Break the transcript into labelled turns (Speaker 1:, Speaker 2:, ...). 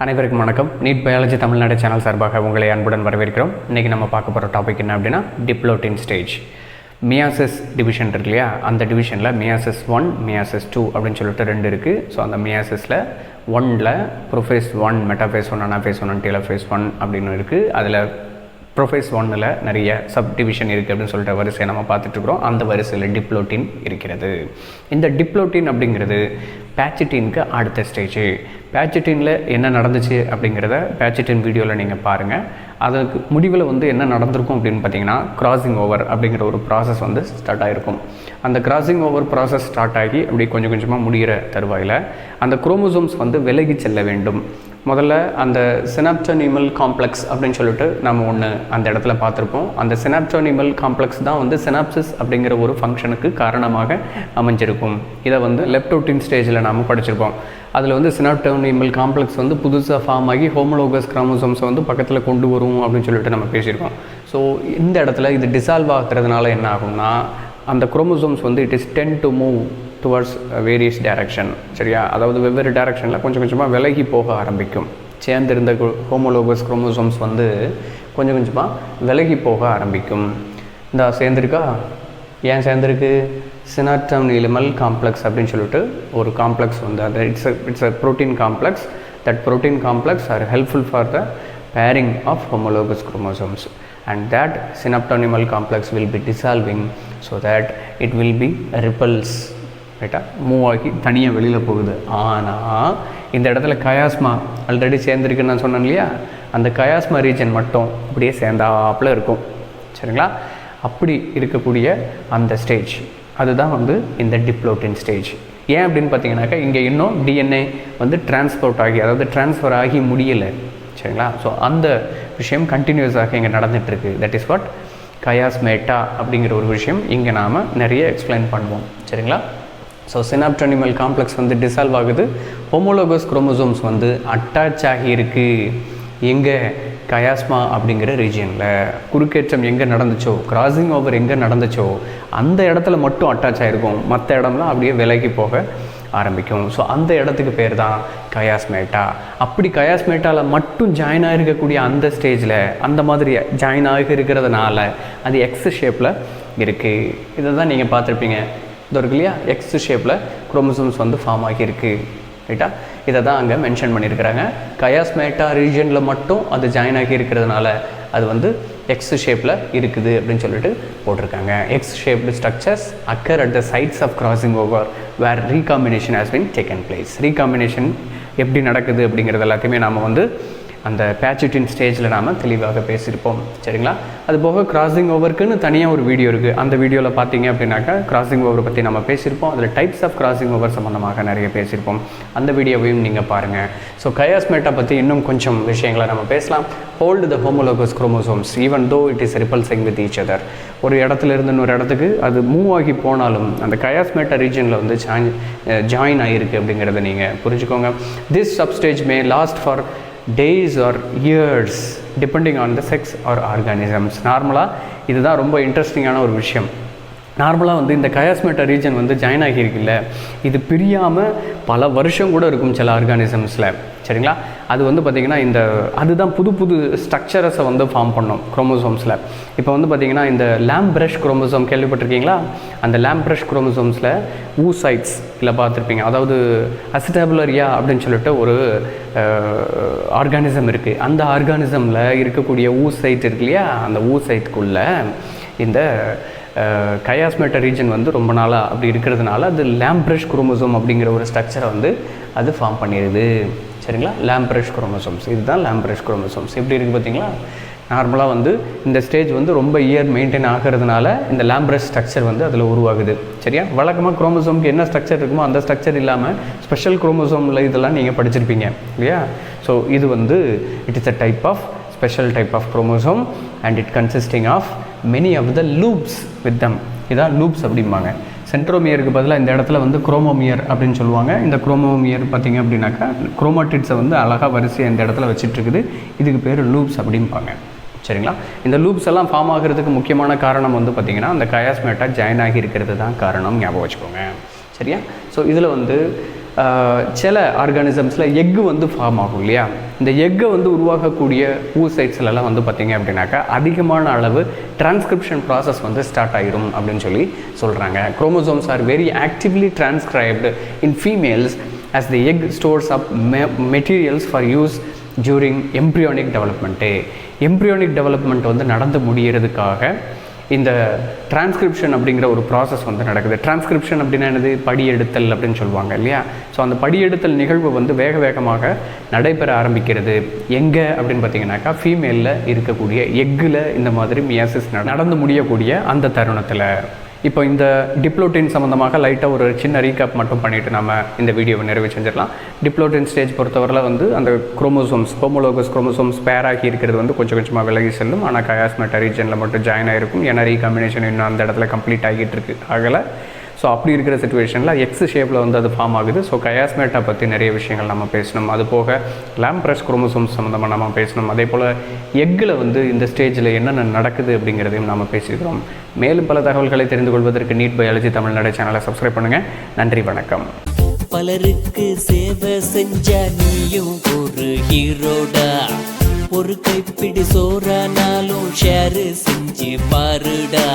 Speaker 1: அனைவருக்கும் வணக்கம். NEET biology Tamil Nadu channel சார்பாக உங்களை அன்புடன் வரவேற்கிறோம். இன்றைக்கி நம்ம பார்க்க போகிற டாபிக் என்ன அப்படின்னா டிப்ளோட்டின் ஸ்டேஜ். மியாசிஸ் டிவிஷன் இருக்கு இல்லையா, அந்த டிவிஷனில் மியாசிஸ் 1 மியாசிஸ் 2 அப்படின்னு சொல்லிட்டு ரெண்டு இருக்குது. ஸோ அந்த மியாசிஸில் 1ல் ப்ரோஃபேஸ் 1 மெட்டாஃபேஸ் 1 அனாஃபேஸ் 1 டெலோஃபேஸ் 1 அப்படின்னு இருக்குது. அதில் ப்ரோஃபேஸ் 1ல் நிறைய சப் டிவிஷன் இருக்குது அப்படின்னு சொல்லிட்டு வரிசையை நம்ம பார்த்துட்ருக்குறோம். அந்த வரிசையில் டிப்ளோட்டின் இருக்கிறது. இந்த டிப்ளோட்டின் அப்படிங்கிறது பேச்சிட்டினுக்கு அடுத்த ஸ்டேஜ். பேச்சிட்டினில் என்ன நடந்துச்சு அப்படிங்கிறத பேச்சிட்டின் வீடியோவில் நீங்கள் பாருங்கள். அதுக்கு முடிவில் என்ன நடந்திருக்கும் அப்படின்னு பார்த்தீங்கன்னா, கிராசிங் ஓவர் அப்படிங்கிற ஒரு ப்ராசஸ் ஸ்டார்ட் ஆகிருக்கும். அந்த கிராசிங் ஓவர் ப்ராசஸ் ஸ்டார்ட் ஆகி அப்படி கொஞ்சம் கொஞ்சமாக முடிகிற தருவாயில் அந்த குரோமோசோம்ஸ் விலகி செல்ல வேண்டும். முதல்ல அந்த சினாப்டோனிமல் காம்ப்ளெக்ஸ் அப்படின்னு சொல்லிட்டு நம்ம ஒன்று அந்த இடத்துல பார்த்துருப்போம். அந்த சினாப்டோனிமல் காம்ப்ளெக்ஸ் தான் சினாப்சிஸ் அப்படிங்கிற ஒரு ஃபங்க்ஷனுக்கு காரணமாக அமைஞ்சிருக்கும். இதை லெப்டோட்டின் ஸ்டேஜில் நாம் படிச்சிருப்போம். அதில் சினாப்டோனிமல் காம்ப்ளெக்ஸ் புதுசாக ஃபார்ம் ஆகி ஹோமோலோகஸ் குரோமோசோம்ஸை பக்கத்தில் கொண்டு வரும் அப்படின்னு சொல்லிட்டு நம்ம பேசியிருக்கோம். ஸோ இந்த இடத்துல இது டிசால்வ் ஆகிறதுனால என்ன ஆகும்னா, அந்த chromosomes it is ten to move towards various direction. சரியா? அதாவது வெவ்வேறு டைரக்ஷனில் கொஞ்சம் கொஞ்சமாக விலகி போக ஆரம்பிக்கும். சேர்ந்திருந்த ஹோமோலோகஸ் குரோமோசோம்ஸ் கொஞ்சம் கொஞ்சமாக விலகி போக ஆரம்பிக்கும். இந்த சேர்ந்துருக்கா? ஏன் சேர்ந்துருக்கு? சினாப்டோனிமல் காம்ப்ளெக்ஸ் அப்படின்னு சொல்லிட்டு ஒரு காம்ப்ளெக்ஸ் அது it's a protein complex. That protein complex R helpful for the pairing of homologous chromosomes, and that synaptonemal complex will be dissolving so that it will be repulse. ரைட்டா? மூவ் ஆகி தனியாக வெளியில் போகுது. ஆனால் இந்த இடத்துல கயாஸ்மா ஆல்ரெடி சேர்ந்துருக்குன்னு நான் சொன்னேன் இல்லையா, அந்த கயாஸ்மா ரீஜன் மட்டும் அப்படியே சேர்ந்தாப்பில் இருக்கும். சரிங்களா? அப்படி இருக்கக்கூடிய அந்த ஸ்டேஜ் அதுதான் இந்த டிப்ளோட்டின் ஸ்டேஜ். ஏன் அப்படின்னு பார்த்தீங்கன்னாக்கா, இங்கே இன்னும் டிஎன்ஏ டிரான்ஸ்போர்ட் ஆகி, அதாவது டிரான்ஸ்ஃபர் ஆகி முடியலை. சரிங்களா? ஸோ அந்த விஷயம் கண்டினியூஸாக இங்கே நடந்துகிட்ருக்கு. தட் இஸ் வாட் கயாஸ்மேட்டா அப்படிங்கிற ஒரு விஷயம் இங்கே நாம் நிறைய எக்ஸ்பிளைன் பண்ணுவோம். சரிங்களா? ஸோ சினாப்டோனிமல் காம்ப்ளெக்ஸ் டிசால்வ் ஆகுது. ஹோமோலோகஸ் குரோமோசோம்ஸ் அட்டாச் ஆகி இருக்குது. எங்கே? கயாஸ்மா அப்படிங்கிற ரீஜியனில். குறுக்கேற்றம் எங்கே நடந்துச்சோ, கிராசிங் ஓவர் எங்கே நடந்துச்சோ அந்த இடத்துல மட்டும் அட்டாச் ஆகிருக்கும். மற்ற இடம்லாம் அப்படியே விலகி போக ஆரம்பிக்கும். ஸோ அந்த இடத்துக்கு பேர் தான் கயாஸ்மேட்டா. அப்படி கயாஸ்மேட்டாவில் மட்டும் ஜாயின் ஆகிருக்கக்கூடிய அந்த ஸ்டேஜில் அந்த மாதிரி ஜாயின் ஆகி இருக்கிறதுனால அது எக்ஸ் ஷேப்பில் இருக்குது. இதை தான் நீங்கள் பார்த்துருப்பீங்க. இது இருக்கு இல்லையா, எக்ஸ் ஷேப்பில் குரோமோசோம்ஸ் ஃபார்ம் ஆகியிருக்கு. ரைட்டா? இதை தான் அங்கே மென்ஷன் பண்ணியிருக்கிறாங்க. கயாஸ்மேட்டா ரீஜனில் மட்டும் அது ஜாயின் ஆகி இருக்கிறதுனால அது எக்ஸ் ஷேப்பில் இருக்குது அப்படின்னு சொல்லிட்டு போட்டிருக்காங்க. X shaped structures occur at the sites of crossing over where recombination has been taken place. Recombination எப்படி நடக்குது அப்படிங்கிறது எல்லாத்தையுமே நாம் அந்த பேச்சிட்டின் ஸ்டேஜில் நாம் தெளிவாக பேசியிருப்போம். சரிங்களா? அது போக கிராசிங் ஓவருக்குன்னு தனியாக ஒரு வீடியோ இருக்குது. அந்த வீடியோவில் பார்த்தீங்க அப்படின்னாக்கா கிராசிங் ஓவரை பற்றி நம்ம பேசியிருப்போம். அதில் டைப்ஸ் ஆஃப் கிராசிங் ஓவர் சம்மந்தமாக நிறைய பேசியிருப்போம். அந்த வீடியோவையும் நீங்கள் பாருங்கள். ஸோ கயாஸ்மேட்டா பற்றி இன்னும் கொஞ்சம் விஷயங்களை நம்ம பேசலாம். Hold the homologous chromosomes even though it is repulsing with each other. ஒரு இடத்துல இருந்து இன்னொரு இடத்துக்கு அது மூவ் ஆகி போனாலும் அந்த கயாஸ்மேட்டா ரீஜனில் ஜாயின் ஆகிருக்கு அப்படிங்கிறத நீங்கள் புரிஞ்சுக்கோங்க. This substage may last for days or years depending on the sex or organisms. நார்மலாக இதுதான் ரொம்ப இன்ட்ரெஸ்டிங்கான ஒரு விஷயம். நார்மலாக இந்த கயாஸ்மேட்டா ரீஜன் ஜாயின் ஆகியிருக்குல்ல, இது பிரியாமல் பல வருஷம் கூட இருக்கும் சில ஆர்கானிசம்ஸில். சரிங்களா? அது பார்த்திங்கன்னா அதுதான் புது புது ஸ்ட்ரக்சரஸை ஃபார்ம் பண்ணோம் குரோமோசோம்ஸில். இப்போ பார்த்திங்கன்னா இந்த லாம்ப்ரஷ் குரோமோசோம் கேள்விப்பட்டிருக்கீங்களா? அந்த லாம்ப்ரஷ் குரோமோசோம்ஸில் ஊசைட்ஸ் இல்லை பார்த்துருப்பீங்க. அதாவது அசிட்டாபுலரியா அப்படின்னு சொல்லிட்டு ஒரு ஆர்கானிசம் இருக்குது. அந்த ஆர்கானிசமில் இருக்கக்கூடிய ஊசைட் இருக்கு இல்லையா, அந்த ஊசைட்டுக்குள்ளே இந்த கயாஸ்மேட்டா ரீஜன் ரொம்ப நாளாக அப்படி இருக்கிறதுனால அது லாம்ப்ரஷ் குரோமோசோம் அப்படிங்கிற ஒரு ஸ்ட்ரக்சரை அது ஃபார்ம் பண்ணிடுது. சரிங்களா? லாம்ப்ரஷ் குரோமோசோம்ஸ், இதுதான் லாம்ப்ரஷ் குரோமோசோம்ஸ். எப்படி இருக்குது பார்த்தீங்களா? நார்மலாக இந்த ஸ்டேஜ் ரொம்ப இயர் மெயின்டைன் ஆகிறதுனால இந்த லாம்ப்ரஷ் ஸ்ட்ரக்சர் அதில் உருவாகுது. சரியா? வழக்கமாக குரோமோசோம்க்கு என்ன ஸ்ட்ரக்சர் இருக்குமோ அந்த ஸ்ட்ரக்சர் இல்லாமல் ஸ்பெஷல் குரோமோசோமில் இதெல்லாம் நீங்கள் படிச்சிருப்பீங்க இல்லையா? ஸோ இது it is a type of special type of chromosome and it consisting of many of the loops with them. இதான் லூப்ஸ் அப்படிம்பாங்க. சென்ட்ரோமியருக்கு பதிலாக இந்த இடத்துல குரோமோமியர் அப்படின்னு சொல்லுவாங்க. இந்த குரோமோமியர் பார்த்திங்க அப்படின்னாக்கா குரோமாட்டிட்ஸை அழகாக வரிசையாக இந்த இடத்துல வச்சிட்ருக்குது. இதுக்கு பேர் லூப்ஸ் அப்படிம்பாங்க. சரிங்களா? இந்த லூப்ஸ் எல்லாம் ஃபார்ம் ஆகிறதுக்கு முக்கியமான காரணம் பார்த்திங்கன்னா அந்த கயாஸ்மேட்டா ஜாயின் ஆகி இருக்கிறது தான் காரணம். ஞாபகம் வச்சுக்கோங்க. சரியா? ஸோ இதில் சில ஆர்கானிசம்ஸில் எக்கு வந்து ஃபார்ம் ஆகும் இல்லையா, இந்த எக்கை வந்து உருவாக்கக்கூடிய ஊசைட்ஸ்லாம் வந்து பார்த்திங்க அப்படின்னாக்கா அதிகமான அளவு டிரான்ஸ்கிரிப்ஷன் ப்ராசஸ் வந்து ஸ்டார்ட் ஆகிடும் அப்படின்னு சொல்லி சொல்கிறாங்க. Chromosomes are very actively transcribed in females as the egg stores up materials for use during embryonic development. embryonic development வந்து நடந்து முடிகிறதுக்காக இந்த டிரான்ஸ்கிரிப்ஷன் அப்படிங்கிற ஒரு ப்ராசஸ் வந்து நடக்குது. டிரான்ஸ்கிரிப்ஷன் அப்படின்னா என்னது, படியெடுத்தல் அப்படின்னு சொல்லுவாங்க இல்லையா. ஸோ அந்த படியெடுத்தல் நிகழ்வு வந்து வேக வேகமாக நடைபெற ஆரம்பிக்கிறது எங்கே அப்படின்னு பார்த்தீங்கன்னாக்கா ஃபீமேலில் இருக்கக்கூடிய எக்கில் இந்த மாதிரி மியாசிஸ் நடந்து முடியக்கூடிய அந்த தருணத்தில். இப்போ இந்த டிப்ளோட்டின் சம்மந்தமாக லைட்டாக ஒரு சின்ன ரீகேப் மட்டும் பண்ணிவிட்டு நம்ம இந்த வீடியோவை நிறைவு செஞ்சிடலாம். டிப்ளோட்டின் ஸ்டேஜ் பொறுத்தவரையில் வந்து அந்த குரோமோசோம்ஸ் homologous குரோமோசோம்ஸ் பேராகி இருக்கிறது வந்து கொஞ்சம் கொஞ்சமாக விலகி செல்லும். ஆனால் chiasmata ரீஜனில் மட்டும் ஜாயின் ஆகிருக்கும். ஏன்னா ரீகாம்பினேஷன் இன்னும் அந்த இடத்துல கம்ப்ளீட் ஆகிட்டு இருக்கு ஆகலை. ஸோ அப்படி இருக்கிற சுச்சுவேஷனில் எக்ஸ் ஷேப்பில் வந்து அது ஃபார்ம் ஆகுது. ஸோ chiasmata பற்றி நிறைய விஷயங்கள் நம்ம பேசணும். அது போக lampbrush குரோமோசோம்ஸ் சம்மந்தமாக நம்ம பேசணும். அதே போல் எக்கில் வந்து இந்த ஸ்டேஜில் என்னென்ன நடக்குது அப்படிங்கிறதையும் நம்ம பேசிக்கிறோம். மேலும் பல தகவல்களை தெரிந்து கொள்வதற்கு நீட் பயாலஜி தமிழ்நாடு சேனலை சப்ஸ்கிரைப் பண்ணுங்கள். நன்றி, வணக்கம்.
Speaker 2: பலருக்கு சேவை செஞ்ச நீயும் ஒரு ஹீரோடா. ஒரு கைப்பிடி சோறானாலும் ஷேர் செஞ்சு பாருடா.